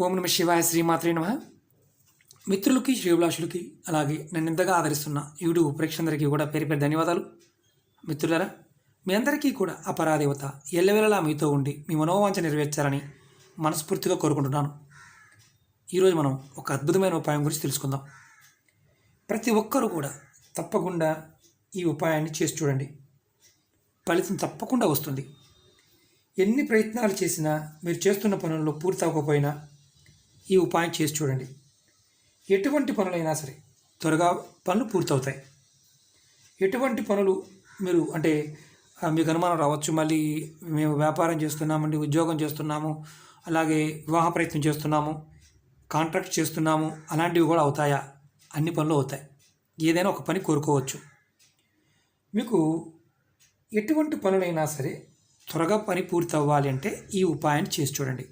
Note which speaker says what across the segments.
Speaker 1: ఓం నమ శివాయ శ్రీమాత్రే నమః. మిత్రులకి శ్రేయోభిలాషులకి అలాగే నన్ను ఇంతగా ఆదరిస్తున్న యూట్యూబ్ ప్రేక్షకులందరికీ కూడా పేరు పేరు ధన్యవాదాలు. మిత్రులారా, మీ అందరికీ కూడా ఆ పరాదేవత ఎల్లవేళలా మీతో ఉండి మీ మనోవాంఛ నెరవేర్చాలని మనస్ఫూర్తిగా కోరుకుంటున్నాను. ఈరోజు మనం ఒక అద్భుతమైన ఉపాయం గురించి తెలుసుకుందాం. ప్రతి ఒక్కరూ కూడా తప్పకుండా ఈ ఉపాయాన్ని చేసి చూడండి. ఫలితం తప్పకుండా వస్తుంది. ఎన్ని ప్రయత్నాలు చేసినా మీరు చేస్తున్న పనుల్లో పూర్తి అవ్వకపోయినా ఈ ఉపాయం చేసి చూడండి. ఎటువంటి పనులైనా సరే త్వరగా పనులు పూర్తవుతాయి. ఎటువంటి పనులు మీరు మీకు అనుమానం రావచ్చు, మళ్ళీ మేము వ్యాపారం చేస్తున్నామండి, ఉద్యోగం చేస్తున్నాము, అలాగే వివాహ ప్రయత్నం చేస్తున్నాము, కాంట్రాక్ట్ చేస్తున్నాము, అలాంటివి కూడా అవుతాయా? అన్ని పనులు అవుతాయి. ఏదైనా ఒక పని కోరుకోవచ్చు. మీకు ఎటువంటి పనులైనా సరే త్వరగా పని పూర్తి అవ్వాలి అంటే ఈ ఉపాయాన్ని చేసి చూడండి.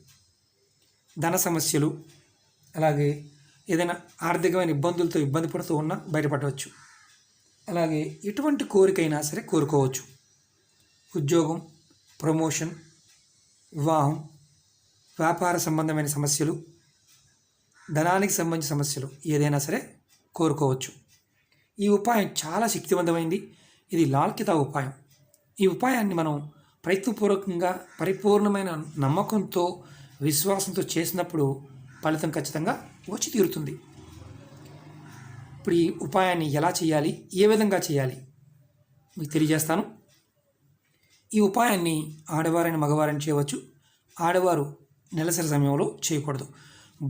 Speaker 1: ధన సమస్యలు, అలాగే ఏదైనా ఆర్థికమైన ఇబ్బందులతో ఇబ్బంది పడుతూ ఉన్నా బయటపడవచ్చు. అలాగే ఎటువంటి కోరికైనా సరే కోరుకోవచ్చు. ఉద్యోగం, ప్రమోషన్, వివాహం, వ్యాపార సంబంధమైన సమస్యలు, ధనానికి సంబంధించిన సమస్యలు ఏదైనా సరే కోరుకోవచ్చు. ఈ ఉపాయం చాలా శక్తివంతమైంది. ఇది లాల్ కితాబ్ ఉపాయం. ఈ ఉపాయాన్ని మనం ప్రయత్నపూర్వకంగా పరిపూర్ణమైన నమ్మకంతో విశ్వాసంతో చేసినప్పుడు ఫలితం ఖచ్చితంగా వచ్చి తీరుతుంది. ఇప్పుడు ఈ ఉపాయాన్ని ఎలా చేయాలి, ఏ విధంగా చేయాలి మీకు తెలియజేస్తాను. ఈ ఉపాయాన్ని ఆడవారైన మగవారైన చేయవచ్చు. ఆడవారు నెలసరి సమయంలో చేయకూడదు.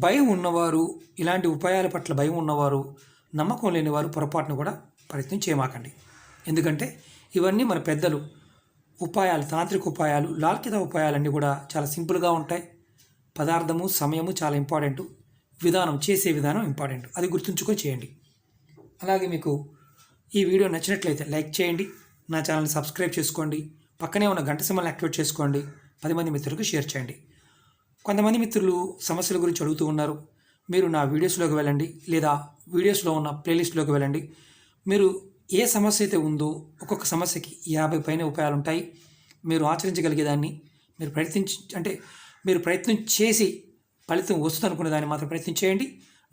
Speaker 1: భయం ఉన్నవారు, ఇలాంటి ఉపాయాల పట్ల భయం ఉన్నవారు, నమ్మకం లేనివారు పొరపాటును కూడా ప్రయత్నం చేయమాకండి. ఎందుకంటే ఇవన్నీ మన పెద్దలు ఉపాయాలు, తాంత్రిక ఉపాయాలు, లాల్ కితాబ్ ఉపాయాలన్నీ కూడా చాలా సింపుల్గా ఉంటాయి. పదార్థము, సమయము చాలా ఇంపార్టెంట్, విధానం, చేసే విధానం ఇంపార్టెంట్. అది గుర్తుంచుకొని చేయండి. అలాగే మీకు ఈ వీడియో నచ్చినట్లయితే లైక్ చేయండి, నా ఛానల్ని సబ్స్క్రైబ్ చేసుకోండి, పక్కనే ఉన్న గంట సింబల్ని యాక్టివేట్ చేసుకోండి, 10 మంది మిత్రులకు షేర్ చేయండి. కొంతమంది మిత్రులు సమస్యల గురించి అడుగుతూ ఉన్నారు. మీరు నా వీడియోస్లోకి వెళ్ళండి, లేదా వీడియోస్లో ఉన్న ప్లేలిస్ట్లోకి వెళ్ళండి. మీరు ఏ సమస్య అయితే ఉందో ఒక్కొక్క సమస్యకి 50 పైన ఉపాయాలు ఉంటాయి. మీరు ఆచరించగలిగేదాన్ని మీరు ప్రయత్నం చేసి ఫలితం వస్తుంది అనుకునే దాన్ని మాత్రం ప్రయత్నం చేయండి.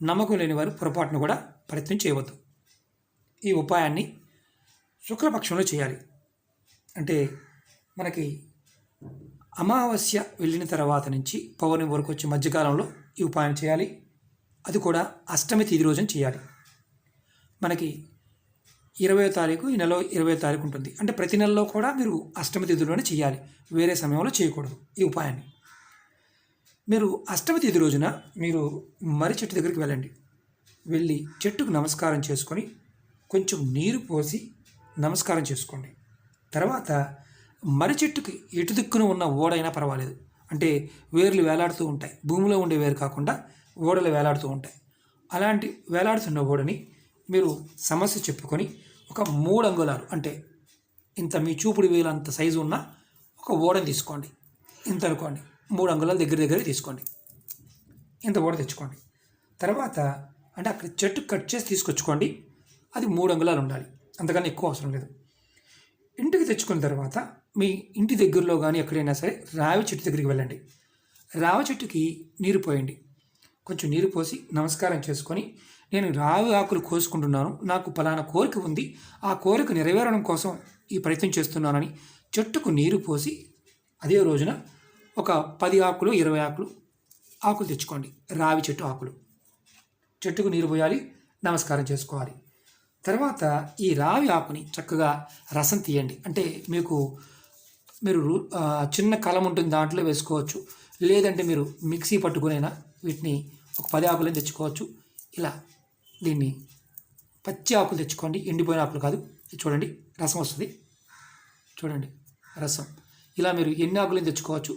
Speaker 1: నమ్మకం లేని వారు పొరపాటును కూడా ప్రయత్నం చేయవద్దు. ఈ ఉపాయాన్ని శుక్లపక్షంలో చేయాలి. అంటే మనకి అమావాస్య వెళ్ళిన తర్వాత నుంచి పౌర్ణమి వరకు వచ్చే మధ్యకాలంలో ఈ ఉపాయం చేయాలి. అది కూడా అష్టమి తిథి రోజున చేయాలి. మనకి 20వ తారీఖు, ఈ నెల 20వ తారీఖు ఉంటుంది. అంటే ప్రతి నెలలో కూడా మీరు అష్టమి తిథిలోనే చేయాలి, వేరే సమయంలో చేయకూడదు. ఈ ఉపాయాన్ని మీరు అష్టమి తిథి రోజున మీరు మర్రి చెట్టు దగ్గరికి వెళ్ళండి. వెళ్ళి చెట్టుకు నమస్కారం చేసుకొని కొంచెం నీరు పోసి నమస్కారం చేసుకోండి. తర్వాత మర్రి చెట్టుకి ఎటు దిక్కున ఉన్న ఓడైనా పర్వాలేదు. అంటే వేర్లు వేలాడుతూ ఉంటాయి, భూమిలో ఉండే వేరు కాకుండా ఓడలు వేలాడుతూ ఉంటాయి. అలాంటి వేలాడుతున్న ఓడని మీరు సమస్య చెప్పుకొని ఒక 3 అంగుళాలు, అంటే ఇంత మీ చూపుడు వేలంత సైజు ఉన్న ఒక ఓడని తీసుకోండి. ఇంత అనుకోండి, 3 అంగుళాలు దగ్గర తీసుకోండి. ఇంత ఓడ తెచ్చుకోండి. తర్వాత అంటే అక్కడ చెట్టు కట్ చేసి తీసుకొచ్చుకోండి. అది 3 అంగుళాలు ఉండాలి, అంతకన్నా ఎక్కువ అవసరం లేదు. ఇంటికి తెచ్చుకున్న తర్వాత మీ ఇంటి దగ్గరలో కానీ ఎక్కడైనా సరే రావి చెట్టు దగ్గరికి వెళ్ళండి. రావి చెట్టుకి నీరు పోయండి. కొంచెం నీరు పోసి నమస్కారం చేసుకొని, నేను రావి ఆకులు కోసుకుంటున్నాను, నాకు ఫలానా కోరిక ఉంది, ఆ కోరిక నెరవేరడం కోసం ఈ ప్రయత్నం చేస్తున్నానని చెట్టుకు నీరు పోసి అదే రోజున ఒక 10 ఆకులు 20 ఆకులు తెచ్చుకోండి. రావి చెట్టు ఆకులు చెట్టుకు నీరు పోయాలి, నమస్కారం చేసుకోవాలి. తర్వాత ఈ రావి ఆకుని చక్కగా రసం తీయండి. అంటే మీరు చిన్న కలం ఉంటుంది, దాంట్లో వేసుకోవచ్చు. లేదంటే మీరు మిక్సీ పట్టుకునైనా వీటిని ఒక 10 ఆకులను తెచ్చుకోవచ్చు. ఇలా దీన్ని పచ్చి ఆకులు తెచ్చుకోండి, ఎండిపోయిన ఆకులు కాదు. చూడండి, రసం వస్తుంది. చూడండి రసం. ఇలా మీరు ఎన్ని ఆకులను తెచ్చుకోవచ్చు.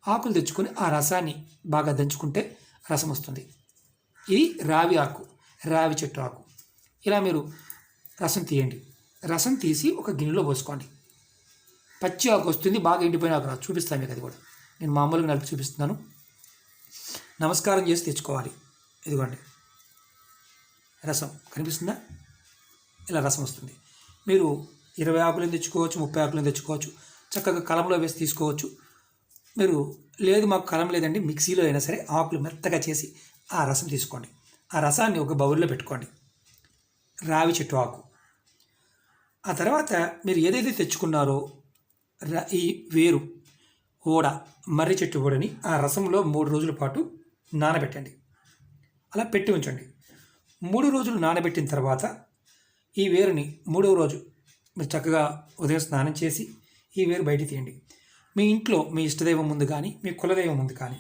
Speaker 1: ఆకులు తెచ్చుకొని ఆ రసాన్ని బాగా దంచుకుంటే రసం వస్తుంది. ఇది రావి ఆకు, రావి చెట్టు ఆకు. ఇలా మీరు రసం తీయండి. రసం తీసి ఒక గిన్నెలో పోసుకోండి. పచ్చి ఆకు వస్తుంది, బాగా ఎండిపోయిన ఆకు రాదు. చూపిస్తాను మీకు, అది కూడా నేను మామూలుగా నలిపి చూపిస్తున్నాను. నమస్కారం చేసి తెచ్చుకోవాలి. ఇదిగోండి రసం, కనిపిస్తుందా? ఇలా రసం వస్తుంది. మీరు 20 ఆకులను తెచ్చుకోవచ్చు, 30 ఆకులను తెచ్చుకోవచ్చు. చక్కగా కలంలో వేసి తీసుకోవచ్చు. మీరు లేదు మాకు కలం లేదండి, మిక్సీలో అయినా సరే ఆకులు మెత్తగా చేసి ఆ రసం తీసుకోండి. ఆ రసాన్ని ఒక బౌల్లో పెట్టుకోండి. రావి చెట్టు ఆకు. ఆ తర్వాత మీరు ఏదైతే తెచ్చుకున్నారో ఈ వేరు ఓడ, మర్రి చెట్టు ఓడని ఆ రసంలో 3 రోజుల పాటు నానబెట్టండి. అలా పెట్టి ఉంచండి. 3 రోజులు నానబెట్టిన తర్వాత ఈ వేరుని 3వ రోజు మీరు చక్కగా ఉదయం స్నానం చేసి ఈ వేరు బయట తీయండి. మీ ఇంట్లో మీ ఇష్టదైవం ముందు కానీ మీ కులదైవం ముందు కానీ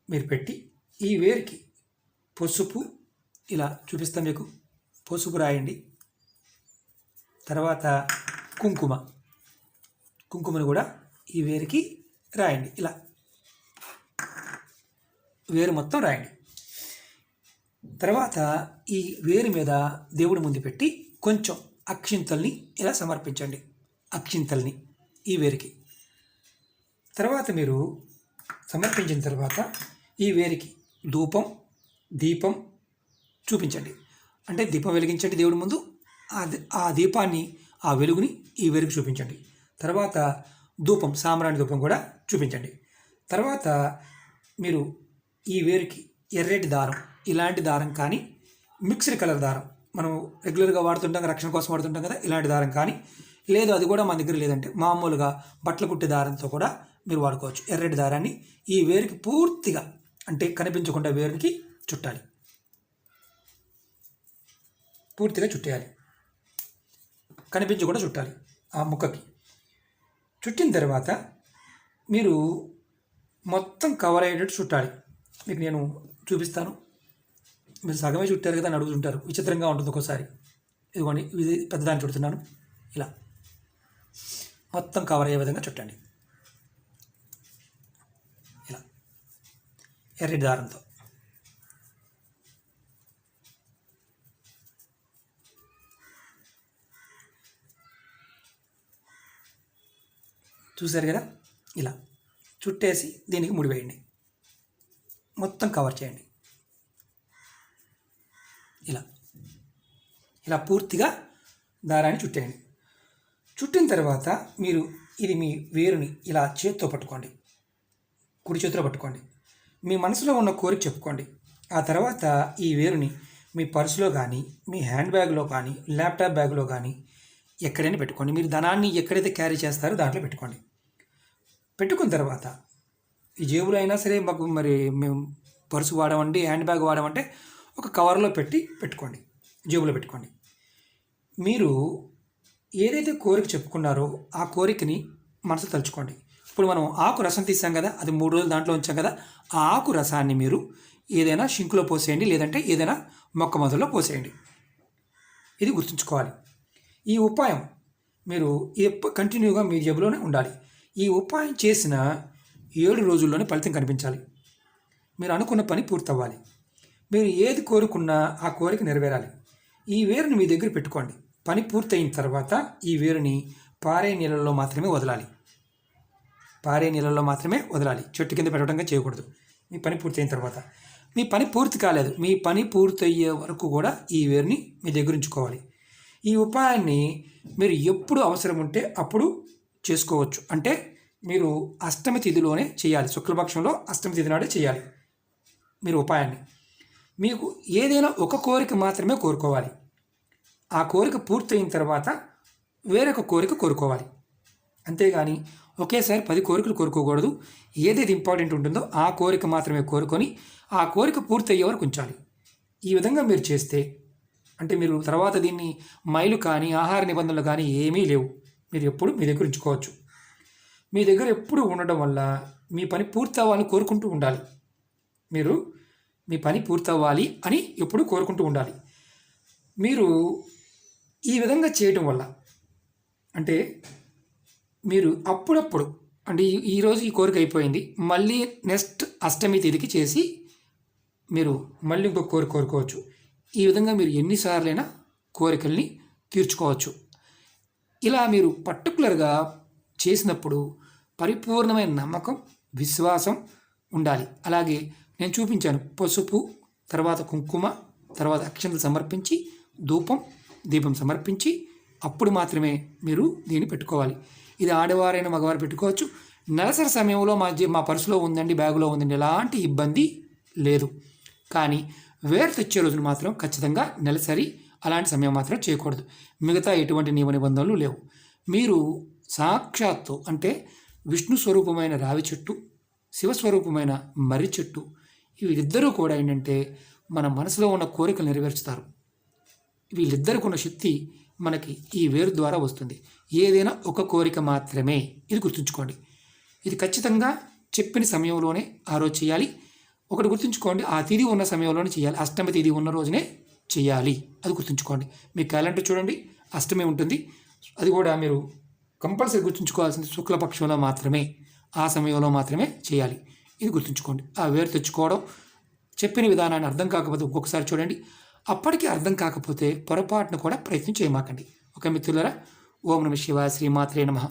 Speaker 1: మీరు పెట్టి ఈ వేరుకి పసుపు, ఇలా చూపిస్తాను మీకు, పసుపు రాయండి. తర్వాత కుంకుమను కూడా ఈ వేరుకి రాయండి. ఇలా వేరు మొత్తం రాయండి. తర్వాత ఈ వేరు మీద దేవుడి ముందు పెట్టి కొంచెం అక్షింతల్ని ఇలా సమర్పించండి. అక్షింతల్ని ఈ వేరుకి. తర్వాత మీరు సమర్పించిన తర్వాత ఈ వేరుకి ధూపం, దీపం చూపించండి. అంటే దీపం వెలిగించండి దేవుడి ముందు. ఆ దీపాన్ని, ఆ వెలుగుని ఈ వేరుకి చూపించండి. తర్వాత ధూపం, సాంబ్రాణి ధూపం కూడా చూపించండి. తర్వాత మీరు ఈ వేరుకి ఎర్రటి దారం, ఇలాంటి దారం కానీ మిక్స్డ్ కలర్ దారం, మనం రెగ్యులర్గా వాడుతుంటాం, రక్షణ కోసం వాడుతుంటాం కదా, ఇలాంటి దారం కానీ, లేదు అది కూడా మన దగ్గర లేదంటే మామూలుగా బట్టలు కుట్టే దారంతో కూడా మీరు వాడుకోవచ్చు. ఎర్రటి దారాన్ని ఈ వేరుకి పూర్తిగా, అంటే కనిపించకుండా వేరుకి చుట్టాలి. పూర్తిగా చుట్టేయాలి, కనిపించకుండా చుట్టాలి ఆ ముక్కకి. చుట్టిన తర్వాత మీరు మొత్తం కవర్ అయ్యేటట్టు చుట్టాలి. మీకు నేను చూపిస్తాను. మీరు సగమే చుట్టారు కదా అని అడుగుతుంటారు, విచిత్రంగా ఉంటుంది ఒక్కోసారి. ఇదిగోండి, ఇది పెద్దదాన్ని చుడుతున్నాను. ఇలా మొత్తం కవర్ అయ్యే విధంగా చుట్టండి. ఇలా ఎర్రటి దారంతో. చూసారు కదా, ఇలా చుట్టేసి దీనికి ముడివేయండి. మొత్తం కవర్ చేయండి. ఇలా పూర్తిగా దారాన్ని చుట్టేయండి. చుట్టిన తర్వాత మీరు ఇది మీ వేరుని ఇలా చేతితో పట్టుకోండి, కుడి చేతిలో పట్టుకోండి. మీ మనసులో ఉన్న కోరిక చెప్పుకోండి. ఆ తర్వాత ఈ వేరుని మీ పర్సులో కానీ, మీ హ్యాండ్ బ్యాగ్లో కానీ, ల్యాప్టాప్ బ్యాగ్లో కానీ ఎక్కడైనా పెట్టుకోండి. మీరు ధనాన్ని ఎక్కడైతే క్యారీ చేస్తారో దాంట్లో పెట్టుకోండి. పెట్టుకున్న తర్వాత ఈ జేబులో అయినా సరే, మాకు మరి మేము పర్సు వాడమండి, హ్యాండ్ బ్యాగ్ వాడమంటే ఒక కవర్లో పెట్టుకోండి, జేబులో పెట్టుకోండి. మీరు ఏదైతే కోరిక చెప్పుకున్నారో ఆ కోరికని మనసు తలుచుకోండి. ఇప్పుడు మనం ఆకు రసం తీసాం కదా, అది 3 రోజులు దాంట్లో ఉంచాం కదా, ఆ ఆకు రసాన్ని మీరు ఏదైనా షింకులో పోసేయండి, లేదంటే ఏదైనా మొక్క మొదల్లో పోసేయండి. ఇది గుర్తుంచుకోవాలి. ఈ ఉపాయం మీరు కంటిన్యూగా మీ జేబులోనే ఉండాలి. ఈ ఉపాయం చేసిన 7 రోజుల్లోనే ఫలితం కనిపించాలి. మీరు అనుకున్న పని పూర్తవ్వాలి. మీరు ఏది కోరుకున్నా ఆ కోరిక నెరవేరాలి. ఈ వేరుని మీ దగ్గర పెట్టుకోండి. పని పూర్తయిన తర్వాత ఈ వేరుని పారే నీళ్ళల్లో మాత్రమే వదలాలి. పారే నీళ్ళల్లో మాత్రమే వదలాలి. చెట్టు కింద పెట్టడంగా చేయకూడదు. మీ పని పూర్తయిన తర్వాత, మీ పని పూర్తి కాలేదు, మీ పని పూర్తయ్యే వరకు కూడా ఈ వేరుని మీ దగ్గర ఉంచుకోవాలి. ఈ ఉపాయాన్ని మీరు ఎప్పుడు అవసరం ఉంటే అప్పుడు చేసుకోవచ్చు. అంటే మీరు అష్టమి తిథిలోనే చేయాలి. శుక్లపక్షంలో అష్టమి తిథి నాడే చేయాలి మీరు ఉపాయాన్ని. మీకు ఏదైనా ఒక కోరిక మాత్రమే కోరుకోవాలి. ఆ కోరిక పూర్తయిన తర్వాత వేరొక కోరిక కోరుకోవాలి. అంతేగాని ఒకేసారి 10 కోరికలు కోరుకోకూడదు. ఏదైతే ఇంపార్టెంట్ ఉంటుందో ఆ కోరిక మాత్రమే కోరుకొని ఆ కోరిక పూర్తయ్యే వరకు ఉంచాలి. ఈ విధంగా మీరు చేస్తే, అంటే మీరు తర్వాత దీన్ని మైలు కానీ ఆహార నిబంధనలు కానీ ఏమీ లేవు, మీరు ఎప్పుడు మీ దగ్గర ఉంచుకోవచ్చు. మీ దగ్గర ఎప్పుడు ఉండడం వల్ల మీ పని పూర్తవ్వాలని కోరుకుంటూ ఉండాలి. మీరు మీ పని పూర్తవ్వాలి అని ఎప్పుడు కోరుకుంటూ ఉండాలి. మీరు ఈ విధంగా చేయటం వల్ల, అంటే మీరు అప్పుడప్పుడు, అంటే ఈరోజు ఈ కోరిక అయిపోయింది, మళ్ళీ నెక్స్ట్ అష్టమి తేదీకి చేసి మీరు మళ్ళీ ఇంకొక కోరిక కోరుకోవచ్చు. ఈ విధంగా మీరు ఎన్నిసార్లైనా కోరికల్ని తీర్చుకోవచ్చు. ఇలా మీరు పర్టికులర్గా చేసినప్పుడు పరిపూర్ణమైన నమ్మకం, విశ్వాసం ఉండాలి. అలాగే నేను చూపించాను, పసుపు, తర్వాత కుంకుమ, తర్వాత అక్షంతలు సమర్పించి, ధూపం, దీపం సమర్పించి అప్పుడు మాత్రమే మీరు దీన్ని పెట్టుకోవాలి. ఇది ఆడవారైన మగవారు పెట్టుకోవచ్చు. నెలసరి సమయంలో మా పర్సులో ఉందండి, బ్యాగులో ఉందండి, ఎలాంటి ఇబ్బంది లేదు. కానీ వేరు తెచ్చే రోజులు మాత్రం ఖచ్చితంగా నెలసరి అలాంటి సమయం మాత్రం చేయకూడదు. మిగతా ఎటువంటి నియమ నిబంధనలు లేవు. మీరు సాక్షాత్తు అంటే విష్ణు స్వరూపమైన రావి చెట్టు, శివస్వరూపమైన మర్రి చెట్టు, వీళ్ళిద్దరూ కూడా ఏంటంటే మన మనసులో ఉన్న కోరికలు నెరవేర్చుతారు. వీళ్ళిద్దరికి ఉన్న శక్తి మనకి ఈ వేరు ద్వారా వస్తుంది. ఏదైనా ఒక కోరిక మాత్రమే, ఇది గుర్తుంచుకోండి. ఇది ఖచ్చితంగా చెప్పిన సమయంలోనే ఆ రోజు చేయాలి. ఒకటి గుర్తుంచుకోండి, ఆ తిథి ఉన్న సమయంలోనే చేయాలి. అష్టమి తిథి ఉన్న రోజునే చేయాలి, అది గుర్తుంచుకోండి. మీ క్యాలెండర్ చూడండి, అష్టమి ఉంటుంది. అది కూడా మీరు కంపల్సరీ గుర్తుంచుకోవాల్సింది శుక్లపక్షంలో మాత్రమే, ఆ సమయంలో మాత్రమే చేయాలి. ఇది గుర్తుంచుకోండి. ఆ వేరు తెచ్చుకోవడం, చెప్పిన విధానాన్ని అర్థం కాకపోతే ఒక్కొక్కసారి చూడండి. అప్పటికీ అర్థం కాకపోతే పొరపాటును కూడా ప్రయత్నం చేయమాకండి. ఓకే మిత్రులారా, ఓం నమః శివాయ, శ్రీమాత్రే నమః.